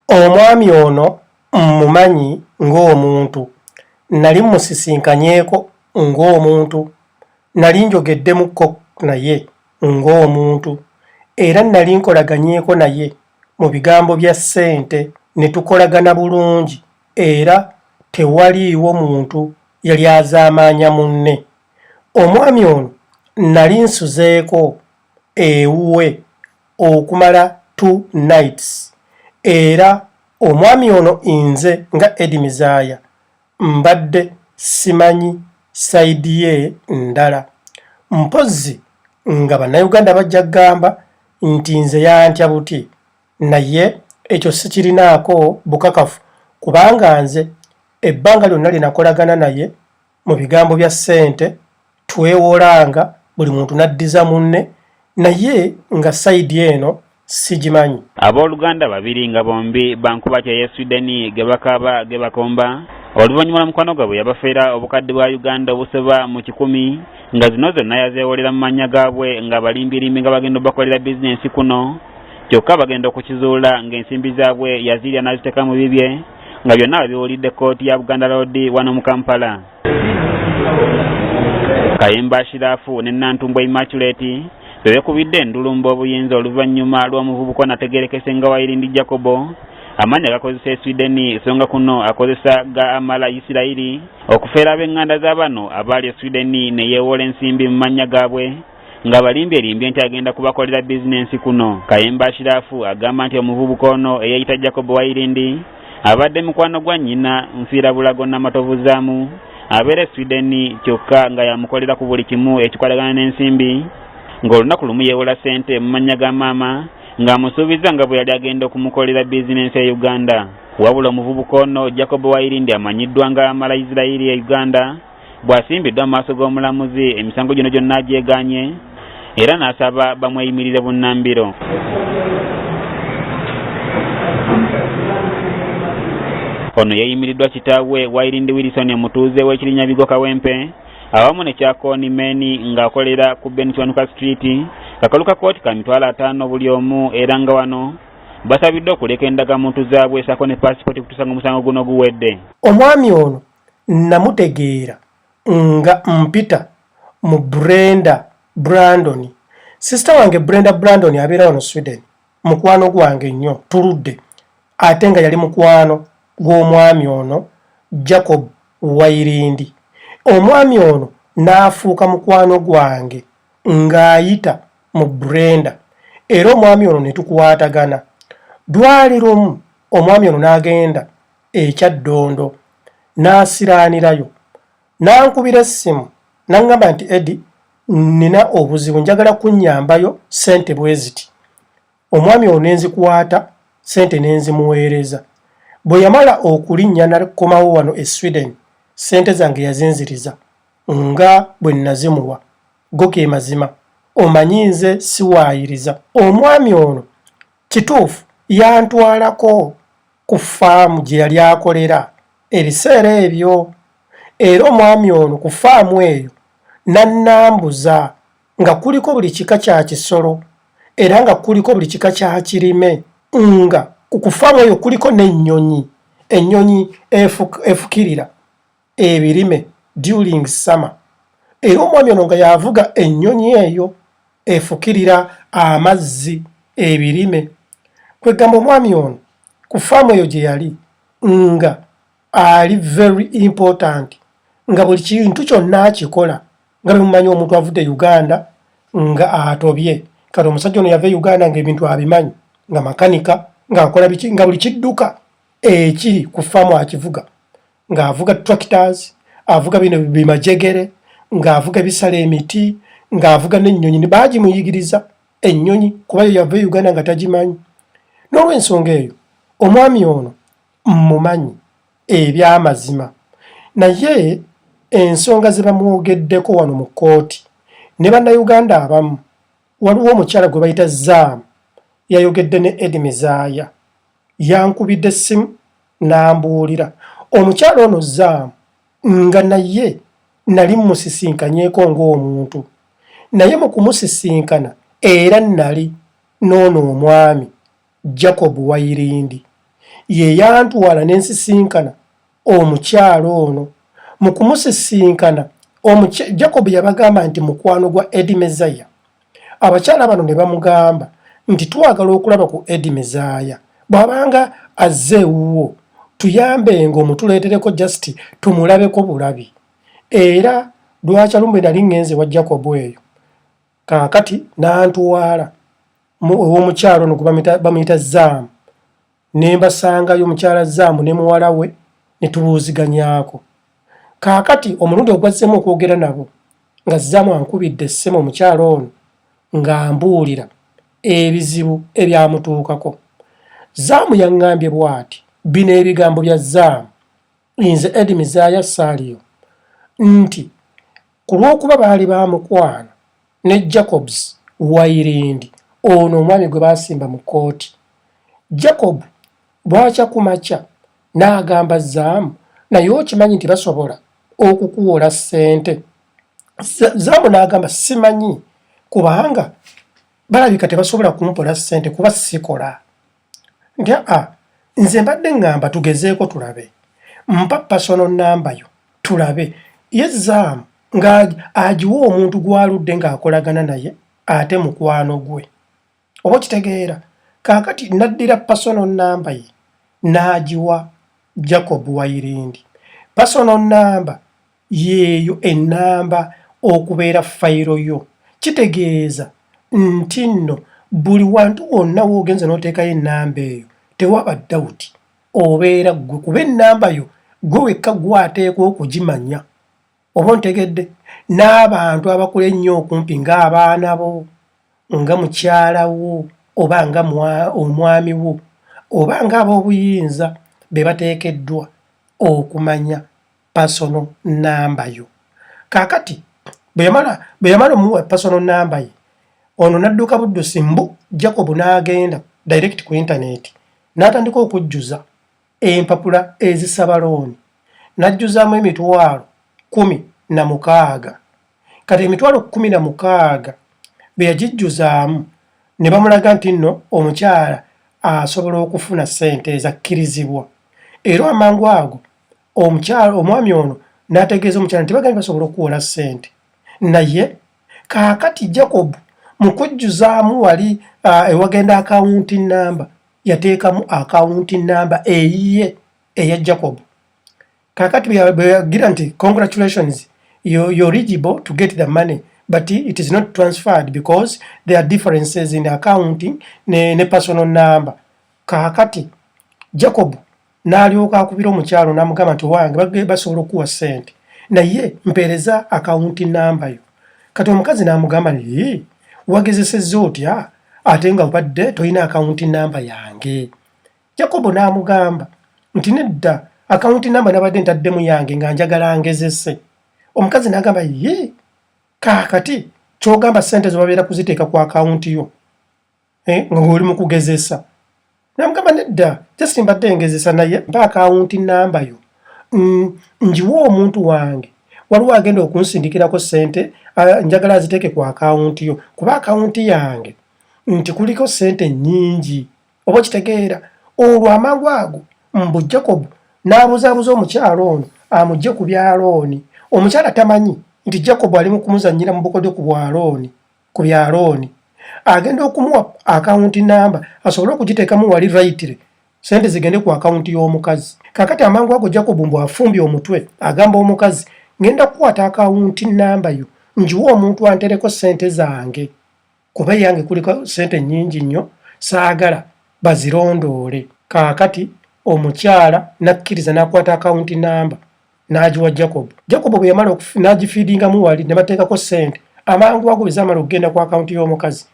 Omwami ono mmumanyi ng'omuntu, nali musisinkanyeko ng'omuntu, nali njogeddemukko naye ng'omuntu, era nali nkolaganyeko naye mu bigambo bya ssente ne tukolagana bulungi, era tewaliiwo muntu yali azaamaanya munne. Omwami ono nali nsuzeeko ewuwe okumala 2 nights, era omwami ono nze nga Edi Mizaya mbadde simanyi saidi ye ndala. Mpozzi nga bannayuganda bajja gamba nti nze yantya buti, naye ekyo sikirinaako bukakafu, kubanga nze ebbanga lyonna linakolagana naye mu bigambo bya ssente, twewolanga buli muntu n'addiza munne, naye nga saidi eno sigimanyi. Abooluganda babiri nga bombi Bankubakyeyo Sweden gebakaba gebakomba oluvannyuma mukwano gwabwe yabafeera obukadde bwa Uganda obuseba mu 10 nga zino zonna yazeewolera mu mannya gaabwe nga balimbirimbi nga bagenda bakolera bizinensi kuno, kyokka bagenda okukizuula ng'ensimbi zaabwe yazirya n'aziteeka mu bibye nga byonna babiwulidde kkooti ya Buganda Road wano mu Kampala. Kayemba Shirafu ne Nantumbwe Immaculate bebekubidde endulumba obuyinza oluvannyuma lw'omuvubuka nategerekese nga Wairindi Jacobo amanya gakozesa Sweden songa kuno akozesa ga amala Isirairi okufeera ab'enganda z'abano abaali Sweden ne yeewola ensimbi mu mannya gaabwe nga balimbyerimbye nti agenda kubakolera bizinensi kuno. Kayemba Shirafu agamba nti omuvubuka ono eyayita Jacobo Wairindi abadde mukwano gwa nnyina Nfiirabulago Namatobuzaamu abeera Sweden, kyokka nga yamukolera ku buli kimu ekikolagana n'ensimbi, ng'olunaku lumu yeewola ssente mu mannya ga maama ng'amusuubiza nga bwe yali agenda okumukolera bizinensi e Uganda. Wabula omuvubuka ono Jacob Wairindi amanyiddwa nga amala Isirairi e Uganda bw'asimbiddwa mu maaso g'omulamuzi emisango gino gyonna agyegaanye era n'asaba bamweyimirire bunnambiro. Ono yeeyimiriddwa kitaawe Wairindi Wilson omutuuze w'Ekirinnya Bigo Kawempe awamu ne Kyakoni Meni ng'akolera ku Benchwanuka Street, kakaluka kooti ka mitwalo 5 buli omu, era nga wano basabiddwa okuleka endagamuntu zaabwe ssaako ne paasipooti kutuusa ng'omusango guno guwedde. Omwami ono namutegeera nga mpita mu Brenda Brandon. Sisita wange Brenda Brandon abeera wano Sweden, mukwano gwange nnyo, tuludde, ate nga yali mukwano gw'omwami ono Jacob Wairindi. Omwami ono n'afuuka mukwano gwange ng'ayita mu Brenda, era omwami ono ne tukwatagana. Dwali lumu omwami ono n'agenda ekyaddondo n'asiraanirayo, n'ankubira essimu n'aŋŋamba nti Edi, nina obuzibu, njagala kunnyambayo ssente bwe ziti. Omwami ono ne nzikwata ssente ne nzimuweereza. Bwe yamala okulinnya n'akomawo wano e Sweden, ssente zange yazinziriza nga bwe nazimuwa. Go ke mazima, omanyi nze siwaayiriza. Omwami ono kituufu yantwalako ku faamu gye yali akolera ebiseera ebyo, era omwami ono ku faamu eyo n'annambuza nga kuliko buli kika kya kisolo era nga kuliko buli kika kya kirime, nga ku faamu eyo kuliko n'ennyonyi, ennyonyi efukirira ebirime during summer. Era omwami ono nga yavuga ennyonyi eyo efukirira amazzi ebirime. Kwegamba omwami ono ku faamu eyo gye yali nga ali very important, nga buli kintu kyonna akikola nga bemumanyi omuntu avudde Uganda nga atobye. Kati omusajja ono yava Uganda ng'ebintu abimanyi, nga makanika, ng'akola biki, nga buli kidduka ekiri ku faamu akivuga, ng'avuga tractors, avuga bino bimajegere, ng'avuga bisala emiti, ng'avuga n'ennyonyi. Baagimuyigiriza ennyonyi kuba yava Uganda nga tagimanyi. N'olw'ensonga eyo omwami ono mmumanyi eby'amazima, naye ensonga ze bamwogeddeko wano mu kkooti ne bannayuganda abamu, waliwo omukyala gwe bayita Zaamu yayogedde ne Edi Mizaya, yankubidde essimu n'ambuulira. Omukyala ono Zaamu nga naye nali musisinkanyeko ng'omuntu, naye mu kumusisinkana era nali n'ono omwami Jacob Wairindi. ye yantwala n'ensisinkana omukyalo ono. Mu kumusisinkana Jacob yabagamba nti mukwano gwa Eddie Mezaya. Abakyala bano ne bamugamba nti twagala okulaba ku Eddie Mezaya. Bw'abanga azze ewuwo tuyambenga omutuleetereko just tumulabeko bulabi. Era lwakya lumbe nali ngenze wa Jacob eyo. Kaakati n'antwala ow'omukyalo ono bamuyita Zaamu. Ne mbasangayo omukyala Zaamu ne muwala we ne tubuuziganyaako. Kaakati omulundi ogwazzeemu okwogera nabo nga Zaamu ankubidde essemu omukyalo ono ng'ambuulira ebizibu ebyamutuukako. Zaamu yaŋŋambye bw'ati, bino ebigambo bya Zaamu, nze Eddie Mezaya saaliyo, nti ku lw'okuba baali bamukwano ne Jacobs Wairindi ono omwami gwe baasimba mu kkooti. Jacob bwakya ku makya n'agamba Zaamu, naye okimanyi nti basobola okukuwola ssente. Zaamu n'agamba simanyi kubanga balabika tebasobola kumpola ssente kuba sikola. Nti nze mbadde ŋŋamba tugezeeko tulabe, mpa personal number yo tulabe. Ye Zaamu nga agiwa omuntu gw'aludde ng'akolagana naye ate mukwano gwe. Oba kitegeera kaakati naddira personal number ye n'agiwa Jacob Wairindi. Personal number yeeyo ennamba okubeera fayiro yo. Kitegeeza nti nno buli wantu wonna w'ogenze n'oteekayo ennamba eyo tewaba dawuti obeera ggwe kuba ennamba yo gwe wekka gw'ateekwa okugimanya. Oba ontegedde n'abantu abakula ennyo okumpi ng'abaana bo, nga mukyala wo, oba nga omwami wo, oba ng'ab'obuyinza be bateekeddwa okumanya personal number yo. Kaakati bwe yamala omuwa personal number ye, ono n'adduka buddusi mbu Jacob n'agenda direct ku internet n'atandika okujjuza empapula ezisaba looni. N'ajjuzaamu emitwalo 16. Kati emitwalo 16 be yagijjuzaamu ne bamulaga nti nno omukyala asobola okufuna ssente ezakkirizibwa. Era amangu ago omwami ono n'ategeeza omukyala nti bagambye basobola okuwola ssente. Naye kaakati Jacob mu kujjuzaamu wali ewagenda akawunti namba yateekamu akawunti namba eyiye eya Jacob. Kaakati bwe yagira nti congratulations, you're eligible to get the money but it is not transferred because there are differences in the accounting ne personal number. Kaakati Jacob n'alyoka akubira omukyalo n'amugamba nti wange basobola okuwa ssente naye mpeereza akawunti namba yo. Kati omukazi n'amugamba nti wagezesezza otya ate nga obadde tolina akawunti namba yange. Jacob n'amugamba nti nedda akawunti namba nabadde ntaddemu yange nga njagala ngezese. Omukazi n'agamba kaakati ky'ogamba ssente ze babeera kuziteeka ku akawunti yo nga oli mu kugezesa. N'amugamba nedda just mbadde ngezesa naye mpa akawunti namba yo njiwa omuntu wange waliwo agenda okunsindikirako ssente njagala aziteeke ku akawunti yo kuba akawunti yange nti kuliko ssente nnyingi. Oba kitegeera olwo amangu ago mbu Jacob n'abuzaabuza omukyalo ono amugye ku byalooni. Omukyala tamanyi nti Jacob ali mu kumuzannyira mu bukodyo ku byalooni. Agenda okumuwa akawunti namba asobole okugiteekamu wali rightly ssente zigende ku akawunti y'omukazi. Kaakati amangu ago Jacob mbu afumbye omutwe agamba omukazi ngenda kukwata akawunti namba yo njiwa omuntu antereko ssente zange kuba yange kuliko ssente nnyingi nnyo saagala bazirondoole. Kaakati omukyala n'akkiriza n'akwata akawunti namba n'agiwa Jacob. Jacob bwe yamala n'agifiidingamu wali ne bateekako ssente amangu ago bwe zaamala okugenda ku akawunti y'omukazi.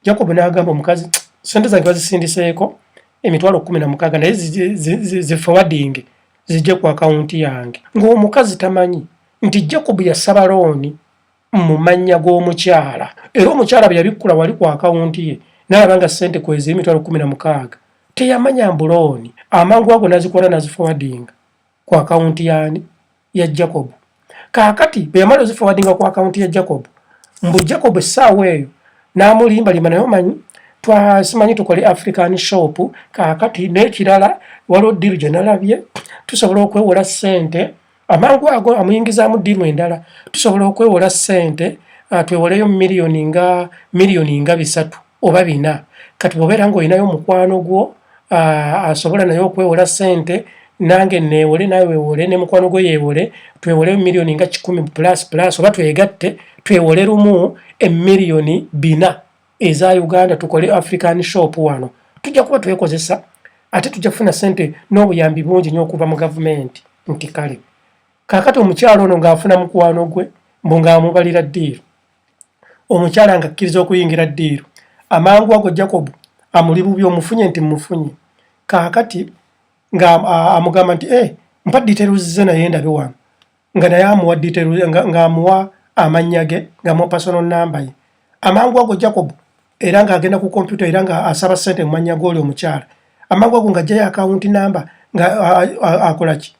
Jacob n'agamba omukazi ssente zange bazisindiseeko emitwalo 16 naye ziforwardinge zijje ku akawunti yange. Ng'omukazi tamanyi nti Jacob yasaba looni mu mannya g'omukyala era omukyala bwe yabikkula wali ku akawunti ye n'alaba nga ssente kwezi emitwalo 16 teyamanya mbu looni. Amangu ago n'azikola n'aziforwardinga ku akawunti ya Jacob. Kaakati bwe yamala oziforwardinga ku akawunti ya Jacob mbu Jacob essaawa eyo n'amulimbalima naye omanyi simanyi tukole African shop. Kaakati n'ekirala waliwo ddiiru gye nalabye tusobola okwewola ssente amangu ago amuyingizaamu ddiiru endala tusobola okwewola ssente twewoleyo miliyoni nga 3 oba 4 kati bw'obeera ng'olinayo mukwano gwo asobola naye okwewola ssente nange neewole nawe weewole ne mukwano gwe yeewole twewoleyo miliyoni nga 10 plus oba twegatte twewole lumu emiliyoni 4 eza Uganda tukole African shop wano tujja kuba twekozesa ate tujja kufuna ssente n'obuyambi bungi nnyo okuva mu gavumenti nti kale kaakati omukyalo ono ng'afuna mukwano gwe mbu ng'amubalira ddiiru omukyala ng'akkiriza okuyingira ddiiru amangu ago Jacob amuli bubi omufunye nti mufunye kaakati ng'amugamba nti mpa details ze naye ndabe wano nga naye amuwa details ng'amuwa amannya ge ng'amuwa personal number ye amangu ago Jacob era ng'agenda ku computer era ng'asaba ssente mu mannya g'oli omukyala amangu ago ng'ajjayo account number akola ki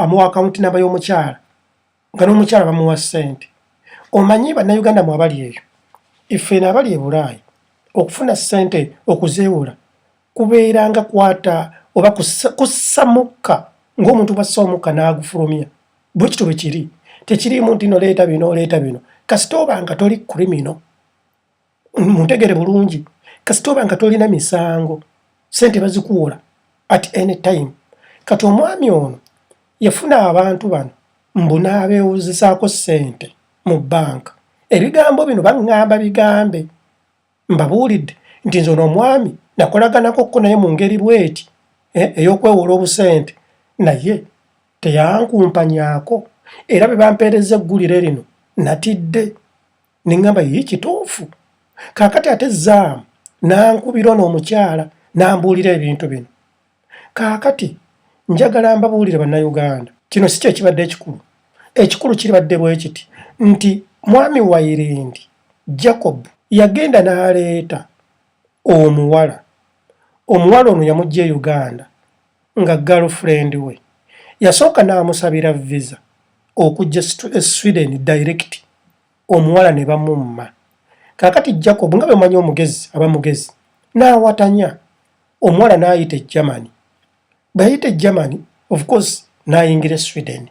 amuwa account number y'omukyala nga n'omukyala bamuwa ssente omanyi bannayuganda mu abali eyo ife n'abali e Bulaayi okufuna ssente okuzeewola kubeeranga kwata oba kusamukka ng'omuntu bassa omukka n'agufulumya bwe kityo bwe kiri tekirimu nti noleeta bino kasita oba nga toli kulimino muntegere bulungi kasita oba nga tolina misango ssente bazikuwola at any time kati omwami ono yafuna abantu bano mbu n'abeewozesaako ssente mu bbanka ebigambo bino baŋŋamba bigambe mbabuulidde nti nze ono omwami nakolaganako naye mu ngeri bweti ey'okwewola obusente naye teyankumpanyaako era bwe bampeereza eggulire lino natidde ne ŋŋamba yii kituufu kaakati ate zaamu nankubira n'omukyala nambuulira ebintu bino kaakati njagala mbabuulire bannayuganda kino si kye kibadde ekikulu kiribadde bwe kiti nti mwami Wairindi Jacob yagenda n'aleeta omuwala ono yamugja e Uganda nga girlfriend we yasooka n'amusabira visa okujja Sweden direct omuwala ne bamumma kaakati Jacob nga bemanyi omugezi aba mugezi n'awatanya omuwala n'ayita e Germany bwe yayita e Germany of course n'ayingira e Sweden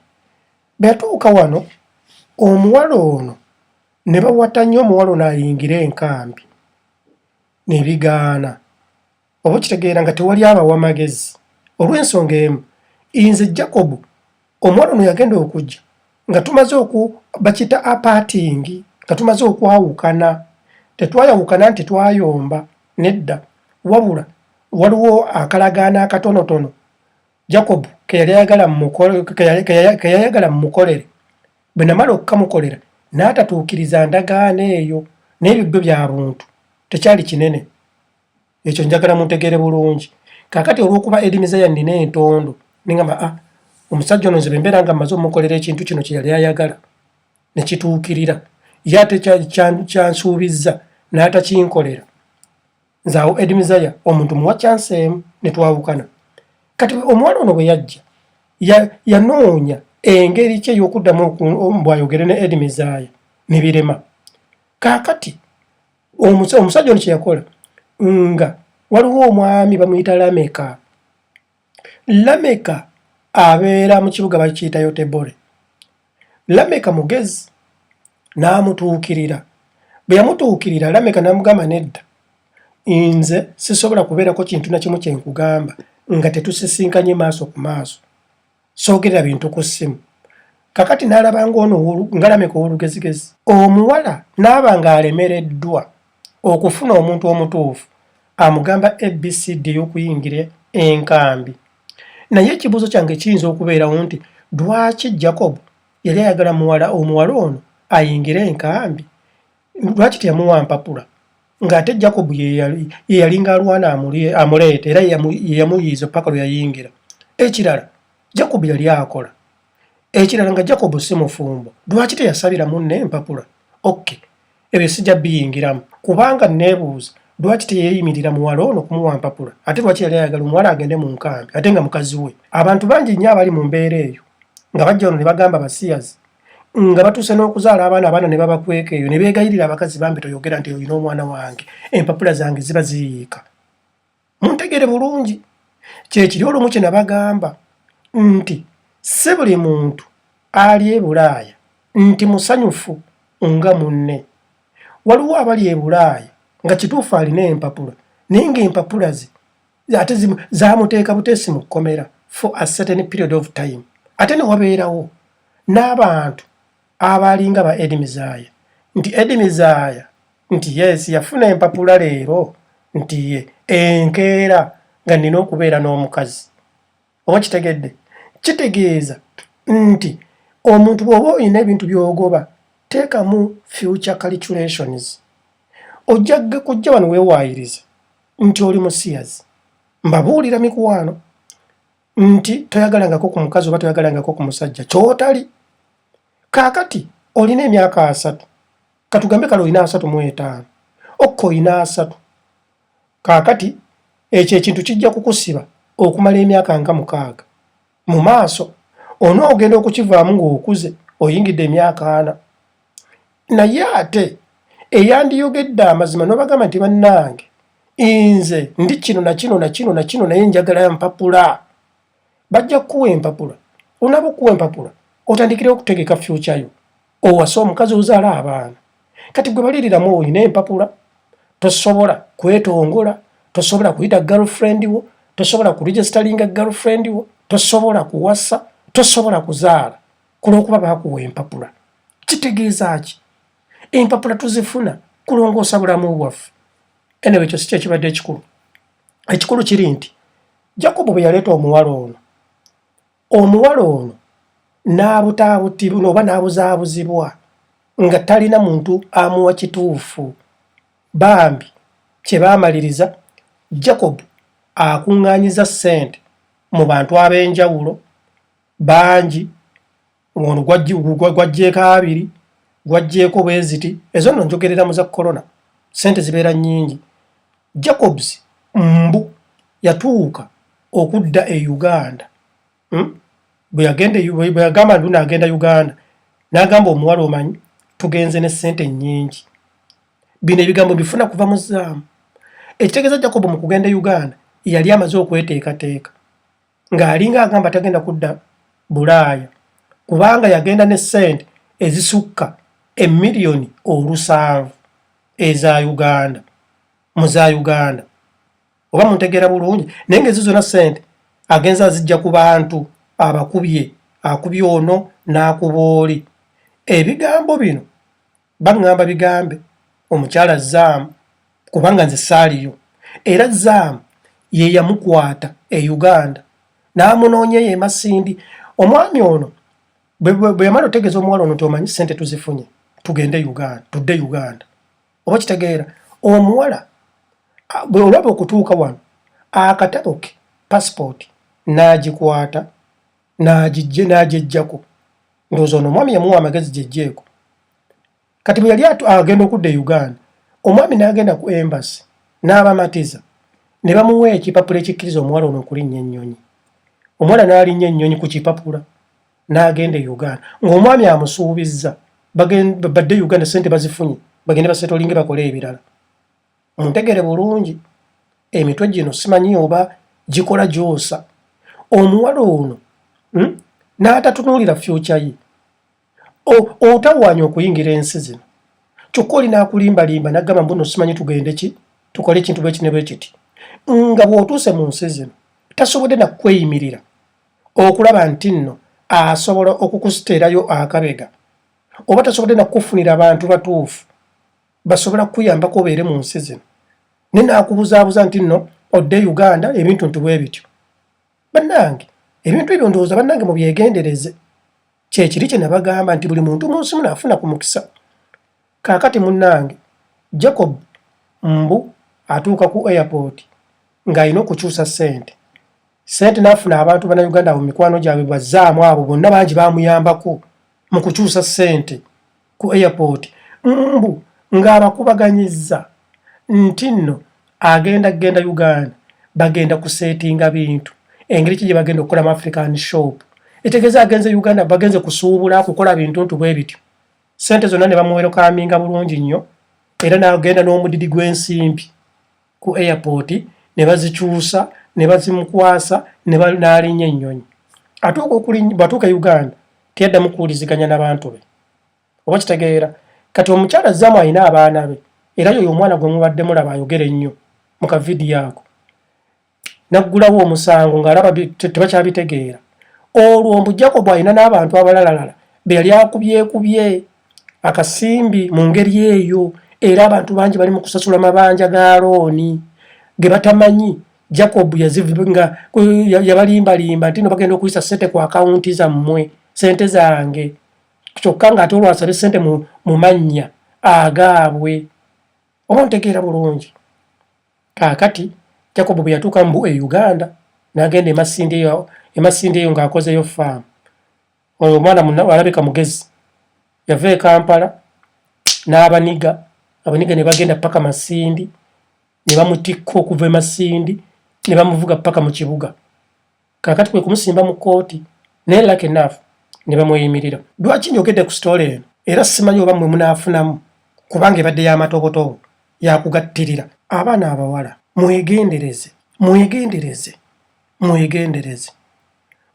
bwe yatuuka wano omuwala ono ne bawatanya omuwala ono ayingira enkambi nebigaana oba kitegeera nga tewali abawa magezi olw'ensonga emu nze Jacob omuwala ono yagenda okujja nga tumaze bakita aparting nga tumaze okwawukana tetwayawukana nti twayomba nedda wabula waliwo akalagaana akatonotono Jacob ke yayagala mumukolere bwe namala okukamukolera n'atatuukiriza ndagaano eyo n'ebyo bya buntu tekyali kinene ekyo njagala muntegeere bulungi kaakati olw'okuba edi MEZAYA nnina entondo nengamba omusajja ono nze bwe mbeera nga mmaze omukolera ekintu kino kye yali ayagala ne kituukirira ye ate kyansuubizza n'atakinkolera nze awo edi MEZAYA omuntu muwa chance emu ne twawukana kati omuwala ono bwe yajja yanoonya engeri kye y'okuddamu bw'ayogere ne edi MEZAYA ne birema kaakati omusajja ono kye yakola nga waliwo omwami bamuyita Lameka abeera mu kibuga bakiyitayo Tebore Lameka mugezi n'amutuukirira bwe yamutuukirira Lameka n'amugamba nedda nze sisobola kubeerako kintu na kimu kye nkugamba nga tetusisinkanye maaso ku maaso soogerera bintu ku ssimu kakati n'alabanga ono nga Lameka ow'olugezigezi omuwala n'aba ng'alemereddwa okufuna omuntu omutuufu amugamba ABCD y'okuyingira enkambi naye ekibuuzo kyange kiyinza okubeerawo nti lwaki Jacob yali ayagala omuwala ono ayingire enkambi lwaki teyamuwa mpapula ng'ate Jacob ye yalinga alwana amuleeta era ye yamuyiiza paka lwe yayingira ekirala Jacob yali akola ekirala nga Jacob si mufumbo lwaki teyasabira munne empapula ebyo sijja biyingiramu kubanga neebuuza lwaki teyeeyimirira muwala ono kumuwa mpapula ate lwaki yali ayagala omuwala agende mu nkambi ate nga mukazi we abantu bangi nnyo abali mu mbeera eyo nga bajja ono ne bagamba basiyazi nga batuuse n'okuzaala abaana ne babakweka eyo ne beegayirira abakazi bambi toyogera nti olina omwana wange empapula zange ziba ziyiika muntegere bulungi kyekiri olumu kye nabagamba nti si buli muntu ali e Bulaaya nti musanyufu nga munne. Waliwo abali e Bulaaya nga kituufu alina empapula naye ng'empapula ze ate zaamuteeka buteesi mu kkomera for a certain period of time. Ate ne wabeerawo n'abantu abalinga ba Edi Mezaaya nti Edi Mezaaya nti yes yafuna empapula leero nti ye enkeera nga nina okubeera n'omukazi. Oba kitegedde? Kitegeeza nti omuntu bw'oba olina ebintu by'ogoba teekamu future calculations. Ojjagge kujja wano weewaayiriza nti oli musiyazi. Mbabuulira mikwano nti toyagalangako ku mukazi oba toyagalangako ku musajja ky'otali. Kaakati olina emyaka 3 katugambe kale olina 35 okko olina 3 kaakati ekyo ekintu kijja kukusiba okumala emyaka nga 6 mu maaso onoogenda okukivaamu ng'okuze oyingidde emyaka 4. Naye ate eyandiyogedde amazima n'obagamba nti bannange nze ndi kino na kino na kino na kino naye njagala empapula, bajja kukuwa empapula. Onaba okuwa empapula otandikire okutegeka future yo, owasa omukazi ozaala abaana. Kati gwe baliriramu olina empapula tosobola kwetongola, tosobola kuyita girlfriend wo, tosobola kuregisteringa girlfriend wo, tosobola kuwasa, tosobola kuzaala kulw'okuba baakuwa empapula. Kitegeeza ki? Empapula tuzifuna kulongoosa bulamu bwaffe. Anyway, ekyo si kye kibadde ekikulu. Ekikulu kiri nti Jacob bwe yaleeta omuwala ono n'abutaabutibwa oba n'abuzaabuzibwa nga talina muntu amuwa kituufu. Bambi kye baamaliriza Jacob akuŋŋaanyiza ssente mu bantu ab'enjawulo bangi, ono gwajjeeko 2 gwajjeeko bweziti, ezo nno njogerera mu za korona, ssente zibeera nnyingi. Jacobs mbu yatuuka okudda e Uganda. Bwe yagamba nti n'agenda Uganda n'agamba omuwala omanyi tugenze ne ssente nnyingi. Bino ebigambo bifuna kuva mu zzaamu. Ekitegeeza Jacob mu kugenda Uganda yali amaze okweteekateeka ng'alinga agamba tagenda kudda Bulaaya kubanga yagenda ne ssente ezisukka emiliyoni 7 eza Uganda mu za Uganda. Oba muntegeera bulungi, naye ng'ezo zonna ssente agenza azijja ku bantu abakubye, akubye ono n'akuba oli. Ebigambo bino baŋŋamba bigambe omukyala Zaamu kubanga nze saaliyo, era Zaamu ye yamukwata e Uganda n'amunoonya ye Masindi. Omwami ono bwe yamala otegeeza omuwala ono nti omanyi ssente tuzifunye tugende Uganda, tudde Uganda. Oba kitegeera omuwala bwe olaba okutuuka wano akatabo ke passport n'agikwata n'agijjako. Ndowooza ono omwami yamuwa amagezi gyejjeeko. Kati bwe yali agenda okudda e Uganda, omwami n'agenda ku embassy n'abamatiza ne bamuwa ekipapula ekikkiriza omuwala ono okulinnya ennyonyi. Omuwala n'alinnya ennyonyi ku kipapula n'agenda e Uganda ng'omwami amusuubizza badde Uganda ssente bazifunye bagende basetolinge bakole ebirala. Muntegere bulungi, emitwe gino simanyi oba gikola gy'osa. Omuwala ono n'atatunuulira future ye. Otawaanya okuyingira ensi zino kyokka oli n'akulimbalimba n'agamba mbuno simanyi tugende ki tukole ekintu bwe kine bwe kiti, nga bw'otuuse mu nsi zino tasobodde nakweyimirira okulaba nti nno asobola okukusiteerayo akabega, oba tasobodde nakufunira abantu batuufu basobola kukuyambako obeere mu nsi zino, ne naakubuzaabuza nti nno odde Uganda ebintu nti bwe bityo. Bannange ebintu ebyo ndowooza bannange mubyegendereze. Kyekiri kye nabagamba nti buli muntu mu nsi muno afuna ku mukisa. Kaakati munnange Jacob mbu atuuka ku airport ng'alina okukyusa ssente. Ssente n'afuna abantu bannayuganda abo mikwano gyabwe bazzaamu abo bonna bangi baamuyambako mu kukyusa ssente ku airport. Mbu ng'abakubaganyizza nti nno agenda Uganda bagenda kuseetinga bintu. Engeri ki gye bagenda okukola mu African shop. Etegeeza agenze Uganda bagenze kusuubula kukola bintu ntu bwe bityo. Ssente zonna ne bamuwerokaminga bulungi nnyo era n'agenda n'omudidi gw'ensimbi ku airport ne bazikyusa ne bazimukwasa ne banaalinya ennyonyi. Atuuka batuuka Uganda teyaddamu kuwuliziganya n'abantu be. Oba kitegeera kati omukyala Zaamu alina abaana be era yoyo omwana gwe mubadde mulaba ayogera ennyo mu kavidiyo ako. Naggulawo omusango ng'alaba tebakyabitegeera. Olwo mbu Jacob alina n'abantu abalalala be yali akubyekubye akasimbi mu ngeri eyo, era abantu bangi bali mu kusasula mabanja ga looni ge batamanyi. Jacob yazivinga yabalimbalimba nti no bagenda okuyisa ssente ku akawunti zammwe, ssente zange, kyokka ng'ate olwasabe ssente mu mannya agaabwe. Oba ntegeera bulungi. Kaakati Jacob bwe yatuuka mu Uganda n'agenda emasinde eyo ng'akozeyo faamu. Oyo omwana alabika mugezi. Yava e Kampala n'abaniga ne bagenda paka Masindi ne bamutikka okuva e Masindi ne bamuvuga paka mu kibuga. Kaakati kwe kumusimba mu kooti naye lucky enough ne bamweyimirira. Lwaki njogedde ku story eno era simanyi oba mmwe munaafunamu kubanga ebadde y'amatobotobo yakugattirira. Abaana abawala mwegendereze.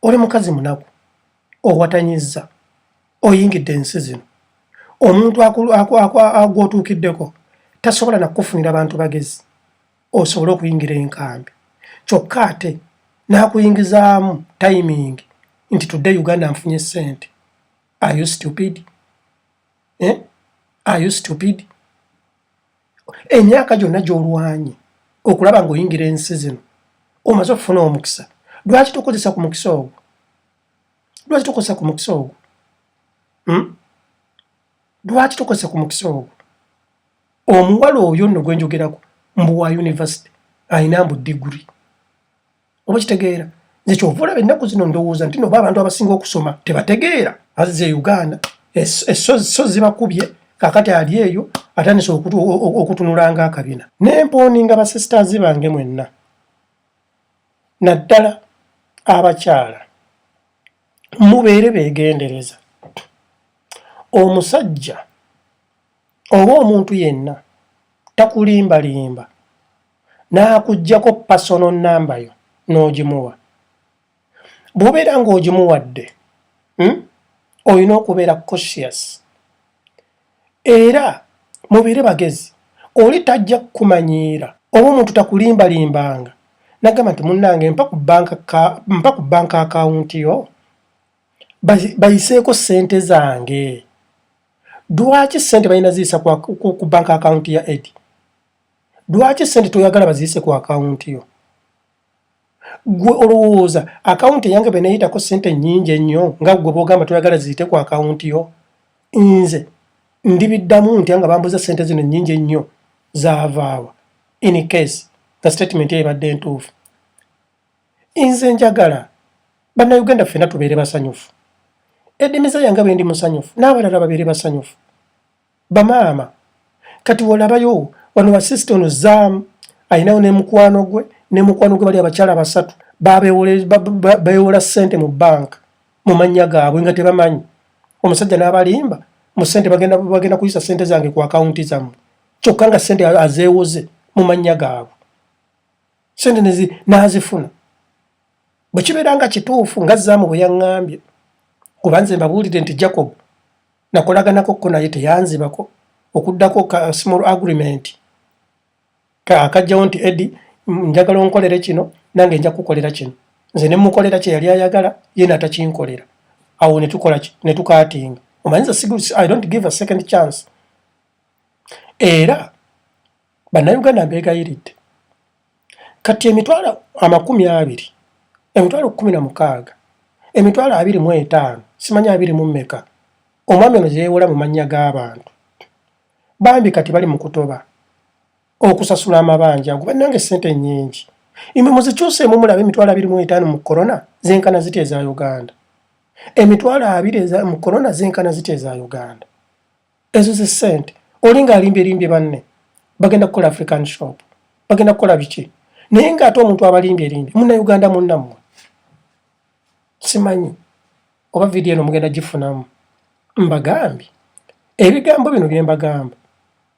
Oli mukazi munaku owatanyizza oyingidde ensi zino, omuntu agwotuukiddeko tasobola nakufunira bantu bagezi osobole okuyingira enkambi, kyokka ate n'akuyingizaamu timing nti tudde Uganda nfunye ssente. Are you stupid? Are you stupid? Emyaka gyonna gy'olwanye okulaba ng'oyingira ensi zino omaze okufuna omukisa. Lwaki tokozesa ku mukisa ogwo? Lwaki tokozesa ku mukisa ogwo? Lwaki tokozesa ku mukisa ogwo? Omuwala oyo nno gwe njogerako mbu wa university alina mbu degree. Oba kitegeera? Nze kyova olaba ennaku zino ndowooza nti noba abantu abasinga okusoma tebategeera. Azze Uganda so zibakubye kaakati ali eyo atandise okutunula ng'akabina. N'empooninga basisters bange mwenna, naddala abakyala mubeere beegendereza. Omusajja oba omuntu yenna takulimbalimba n'akuggyako personal number yo n'ogimuwa. Bw'obeera ng'ogimuwadde olina okubeera cautious era mubeere bagezi. Oli tajja kukumanyiira oba omuntu takulimbalimbanga nagamba nti munnange mpa ku bank account yo bayiseeko ssente zange. Lwaki ssente balina ziyisa ku bank account ya Edi? Lwaki ssente toyagala baziyise ku account yo? Gwe olowooza account yange beneyitako ssente nnyingi ennyo nga gwe bw'ogamba toyagala ziyite ku account yo? Nze ndibiddamu ntya nga bambuza ssente zino nnyingi ennyo zaavaawa in case nga statement ebadde ntuufu? Nze njagala bannayuganda ffenna tubeere basanyufu. Edi MEZAYA nga bwe ndi musanyufu n'abalala babeere basanyufu. Bamaama kati wolabayo wano basisita ono Zaamu alinawo ne mukwano gwe bali abakyala basatu beewola ssente mu banka mu mannya gaabwe nga tebamanyi. Omusajja n'abalimba mu ssente bagenda kuyisa ssente zange ku akawunti zammwe, kyokka nga ssente azeewoze mu mannya gaabwe. Ssente n'azifuna. Bwe kibeera nga kituufu nga Zaamu bwe yaŋŋambye, kuba nze mbabuulire nti Jacob nakolaganako ko naye teyanzibako okuddako ka small agreement akajjawo nti Edi njagala onkolere kino nange nja kukolera kino. Nze ne mukolera kye yali ayagala ye n'atakinkolera. Awo ne tukola ki? Ne tukaatinga. Omanyiza I don't give a second chance. Era bannayuganda mbeegayiridde kati emitwalo 20, emitwalo 16, emitwalo 25, simanyi 20 mu mmeka omwami ono yeewola mu mannya g'abantu bambi kati bali mu kutoba okusasula amabanja ago bannange ssente nnyingi. Imwe muzikyuseemu mulaba emitwalo 25 mu korona zenkana ziti eza Uganda. Emitwalo 20 mu korona zenkana ziti eza Uganda. Ezo ze ssente olinga alimbye banne bagenda kukola African shop, bagenda kukola biki? Naye ng'ate omuntu abalimbye munnayuganda munnammwe simanyi oba vidiyo eno mugenda gifunamu. Mbagambye ebigambo bino bye mbagamba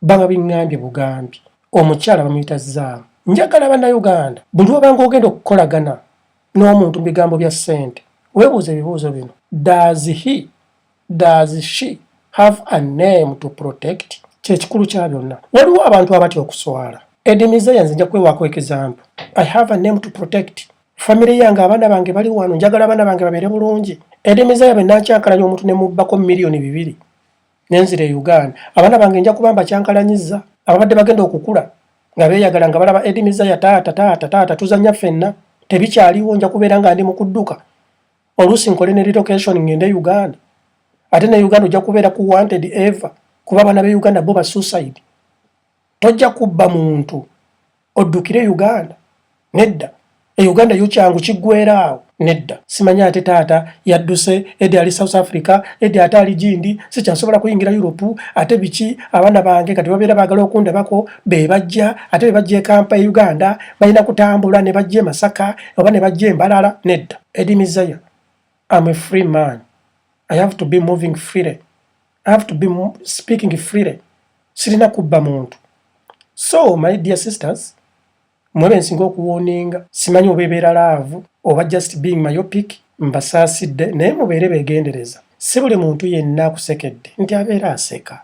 banga biŋŋambye bugambi. Omukyala bamuyita Zaamu njagala bannayuganda buli obanga ogenda okukolagana n'omuntu mu bigambo bya ssente weebuuza ebibuuzo bino. Does he, does she have a name to protect? Kyekikulu kya byonna. Waliwo abantu abatya okuswala. Eddie MEZAYA nze nja kwewaako example. I have a name to protect. Family yange abaana bange bali wano, njagala abaana bange babeere bulungi. Eddie MEZAYA bwe nankyankalanya omuntu ne mubbako miliyoni 2 nenzira e Uganda, abaana bange nja kuba mbakyankalanyiza. Ababadde bagenda okukula nga beeyagala nga balaba Eddie MEZAYA taata tuzanya ffenna tebikyaliwo, nja kubeera nga ndi mu kudduka. Oluusi nkole ne relocation ngende Uganda. Ate ne Uganda ojja kubeera ku wanted ever kuba abaana be Uganda bo ba suicide. Tojja kubba muntu oddukire Uganda. Nedda. E Uganda y'ukyangu kiggweeraawo. Nedda. Simanya ate taata yadduse Eddie ali South Africa, Eddie ate ali Gindi, sikyasobola kuyingira Europe. Ate biki abaana bange kati babeera baagala okundabako be bajja, ate be bajja e Kampala e Uganda balina kutambula ne bajja e Masaka oba ne bajja e Mbalala. Nedda. Eddie MEZAYA, I'm a free man. I have to be moving freely. I have to be speaking freely. Sirina kubba muntu. So, my dear sisters, mwebe nsinga okuwoninga, simanyi obebeera laavu oba just being myopic, mbasaasidde naye mubeere beegendereza. Si buli muntu yenna akusekedde nti abeera aseka.